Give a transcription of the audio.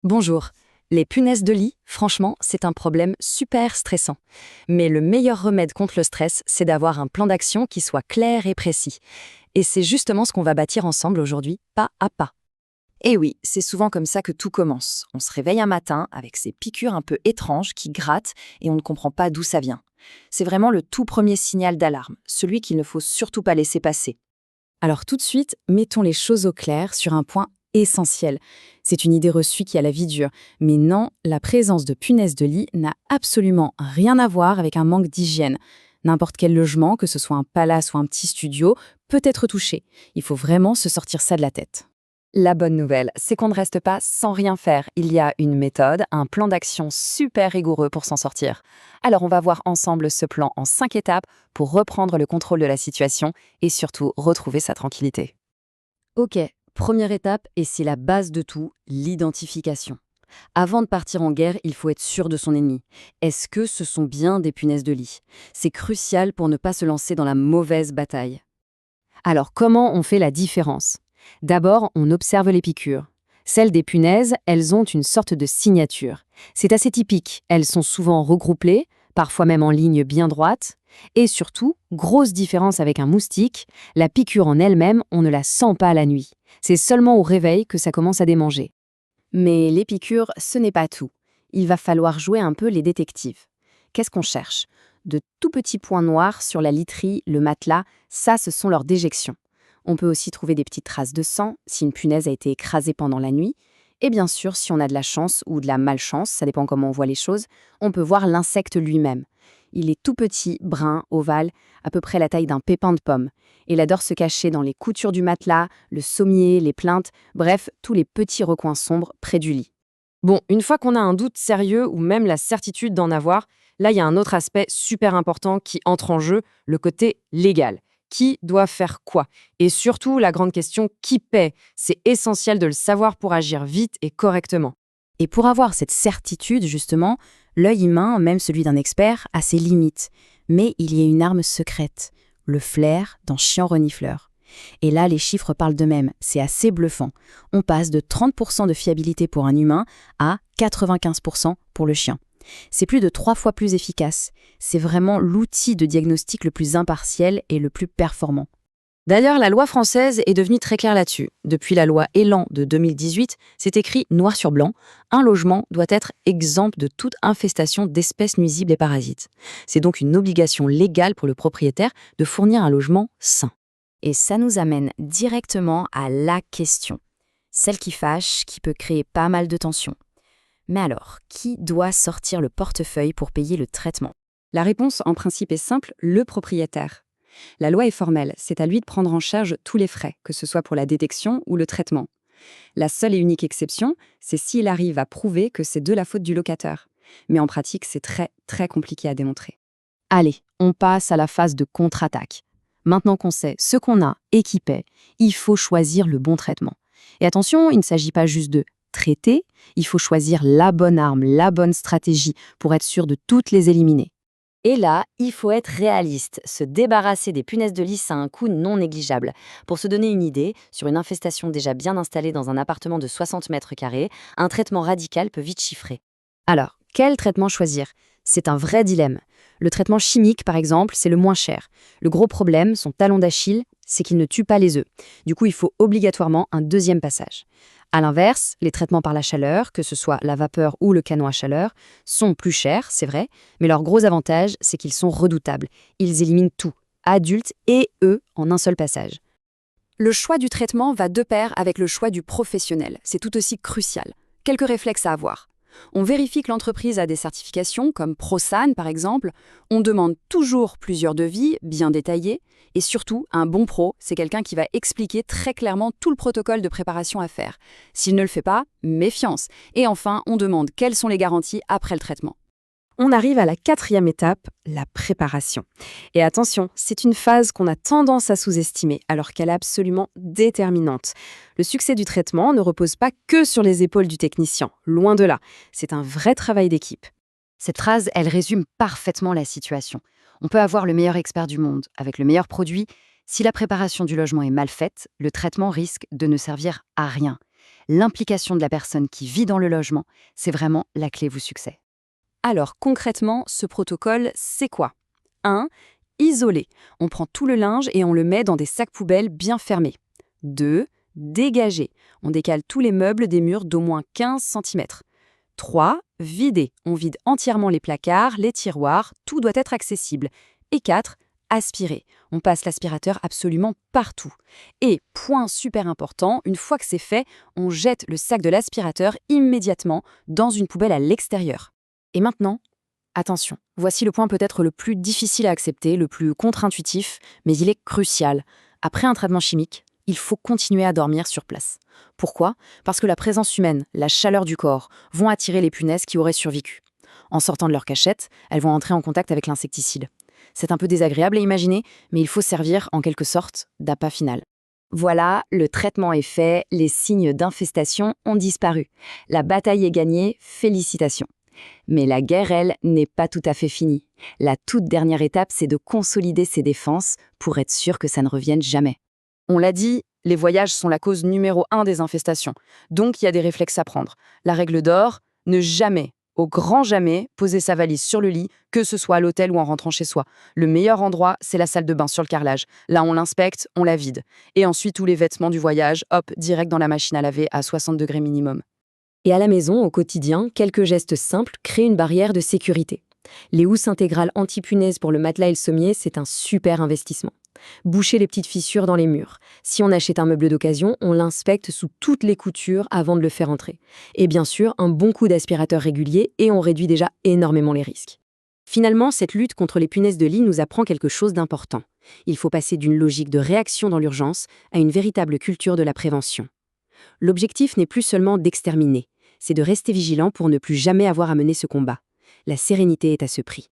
Bonjour. Les punaises de lit, franchement, c'est un problème super stressant. Mais le meilleur remède contre le stress, c'est d'avoir un plan d'action qui soit clair et précis. Et c'est justement ce qu'on va bâtir ensemble aujourd'hui, pas à pas. Et oui, c'est souvent comme ça que tout commence. On se réveille un matin avec ces piqûres un peu étranges qui grattent et on ne comprend pas d'où ça vient. C'est vraiment le tout premier signal d'alarme, celui qu'il ne faut surtout pas laisser passer. Alors tout de suite, mettons les choses au clair sur un point essentiel. C'est une idée reçue qui a la vie dure. Mais non, la présence de punaises de lit n'a absolument rien à voir avec un manque d'hygiène. N'importe quel logement, que ce soit un palace ou un petit studio, peut être touché. Il faut vraiment se sortir ça de la tête. La bonne nouvelle, c'est qu'on ne reste pas sans rien faire. Il y a une méthode, un plan d'action super rigoureux pour s'en sortir. Alors on va voir ensemble ce plan en 5 étapes pour reprendre le contrôle de la situation et surtout retrouver sa tranquillité. Ok, première étape, et c'est la base de tout, l'identification. Avant de partir en guerre, il faut être sûr de son ennemi. Est-ce que ce sont bien des punaises de lit? C'est crucial pour ne pas se lancer dans la mauvaise bataille. Alors comment on fait la différence? D'abord, on observe les piqûres. Celles des punaises, elles ont une sorte de signature. C'est assez typique, elles sont souvent regroupées, parfois même en ligne bien droite. Et surtout, grosse différence avec un moustique, la piqûre en elle-même, on ne la sent pas la nuit. C'est seulement au réveil que ça commence à démanger. Mais les piqûres, ce n'est pas tout. Il va falloir jouer un peu les détectives. Qu'est-ce qu'on cherche? De tout petits points noirs sur la literie, le matelas, ça, ce sont leurs déjections. On peut aussi trouver des petites traces de sang si une punaise a été écrasée pendant la nuit. Et bien sûr, si on a de la chance ou de la malchance, ça dépend comment on voit les choses, on peut voir l'insecte lui-même. Il est tout petit, brun, ovale, à peu près la taille d'un pépin de pomme. Et il adore se cacher dans les coutures du matelas, le sommier, les plinthes, bref, tous les petits recoins sombres près du lit. Bon, une fois qu'on a un doute sérieux ou même la certitude d'en avoir, là, il y a un autre aspect super important qui entre en jeu, le côté légal. Qui doit faire quoi? Et surtout, la grande question, qui paie? C'est essentiel de le savoir pour agir vite et correctement. Et pour avoir cette certitude, justement, l'œil humain, même celui d'un expert, a ses limites. Mais il y a une arme secrète, le flair d'un chien renifleur. Et là, les chiffres parlent d'eux-mêmes, c'est assez bluffant. On passe de 30% de fiabilité pour un humain à 95% pour le chien. C'est plus de 3 fois plus efficace. C'est vraiment l'outil de diagnostic le plus impartial et le plus performant. D'ailleurs, la loi française est devenue très claire là-dessus. Depuis la loi Elan de 2018, c'est écrit noir sur blanc, un logement doit être exempt de toute infestation d'espèces nuisibles et parasites. C'est donc une obligation légale pour le propriétaire de fournir un logement sain. Et ça nous amène directement à la question. Celle qui fâche, qui peut créer pas mal de tensions. Mais alors, qui doit sortir le portefeuille pour payer le traitement? La réponse, en principe, est simple, le propriétaire. La loi est formelle, c'est à lui de prendre en charge tous les frais, que ce soit pour la détection ou le traitement. La seule et unique exception, c'est s'il arrive à prouver que c'est de la faute du locataire. Mais en pratique, c'est très, très compliqué à démontrer. Allez, on passe à la phase de contre-attaque. Maintenant qu'on sait ce qu'on a et qui paie, il faut choisir le bon traitement. Et attention, il ne s'agit pas juste de traiter, il faut choisir la bonne arme, la bonne stratégie pour être sûr de toutes les éliminer. Et là, il faut être réaliste. Se débarrasser des punaises de lit a un coût non négligeable. Pour se donner une idée, sur une infestation déjà bien installée dans un appartement de 60 mètres carrés, un traitement radical peut vite chiffrer. Alors, quel traitement choisir? C'est un vrai dilemme. Le traitement chimique, par exemple, c'est le moins cher. Le gros problème, son talon d'Achille, c'est qu'il ne tue pas les œufs. Du coup, il faut obligatoirement un deuxième passage. À l'inverse, les traitements par la chaleur, que ce soit la vapeur ou le canon à chaleur, sont plus chers, c'est vrai, mais leur gros avantage, c'est qu'ils sont redoutables. Ils éliminent tout, adultes et eux, en un seul passage. Le choix du traitement va de pair avec le choix du professionnel. C'est tout aussi crucial. Quelques réflexes à avoir. On vérifie que l'entreprise a des certifications, comme ProSan par exemple. On demande toujours plusieurs devis, bien détaillés. Et surtout, un bon pro, c'est quelqu'un qui va expliquer très clairement tout le protocole de préparation à faire. S'il ne le fait pas, méfiance. Et enfin, on demande quelles sont les garanties après le traitement. On arrive à la 4e étape, la préparation. Et attention, c'est une phase qu'on a tendance à sous-estimer, alors qu'elle est absolument déterminante. Le succès du traitement ne repose pas que sur les épaules du technicien, loin de là. C'est un vrai travail d'équipe. Cette phrase, elle résume parfaitement la situation. On peut avoir le meilleur expert du monde, avec le meilleur produit. Si la préparation du logement est mal faite, le traitement risque de ne servir à rien. L'implication de la personne qui vit dans le logement, c'est vraiment la clé du succès. Alors concrètement, ce protocole, c'est quoi? 1. Isoler. On prend tout le linge et on le met dans des sacs poubelles bien fermés. 2. Dégager. On décale tous les meubles des murs d'au moins 15 cm. 3. Vider. On vide entièrement les placards, les tiroirs, tout doit être accessible. Et 4. Aspirer. On passe l'aspirateur absolument partout. Et, point super important, une fois que c'est fait, on jette le sac de l'aspirateur immédiatement dans une poubelle à l'extérieur. Et maintenant, attention, voici le point peut-être le plus difficile à accepter, le plus contre-intuitif, mais il est crucial. Après un traitement chimique, il faut continuer à dormir sur place. Pourquoi? Parce que la présence humaine, la chaleur du corps, vont attirer les punaises qui auraient survécu. En sortant de leur cachette, elles vont entrer en contact avec l'insecticide. C'est un peu désagréable à imaginer, mais il faut servir en quelque sorte d'appât final. Voilà, le traitement est fait, les signes d'infestation ont disparu. La bataille est gagnée, félicitations. Mais la guerre, elle, n'est pas tout à fait finie. La toute dernière étape, c'est de consolider ses défenses pour être sûr que ça ne revienne jamais. On l'a dit, les voyages sont la cause numéro 1 des infestations. Donc il y a des réflexes à prendre. La règle d'or, ne jamais, au grand jamais, poser sa valise sur le lit, que ce soit à l'hôtel ou en rentrant chez soi. Le meilleur endroit, c'est la salle de bain sur le carrelage. Là, on l'inspecte, on la vide. Et ensuite, tous les vêtements du voyage, hop, direct dans la machine à laver à 60 degrés minimum. Et à la maison, au quotidien, quelques gestes simples créent une barrière de sécurité. Les housses intégrales anti-punaises pour le matelas et le sommier, c'est un super investissement. Boucher les petites fissures dans les murs. Si on achète un meuble d'occasion, on l'inspecte sous toutes les coutures avant de le faire entrer. Et bien sûr, un bon coup d'aspirateur régulier et on réduit déjà énormément les risques. Finalement, cette lutte contre les punaises de lit nous apprend quelque chose d'important. Il faut passer d'une logique de réaction dans l'urgence à une véritable culture de la prévention. L'objectif n'est plus seulement d'exterminer, c'est de rester vigilant pour ne plus jamais avoir à mener ce combat. La sérénité est à ce prix.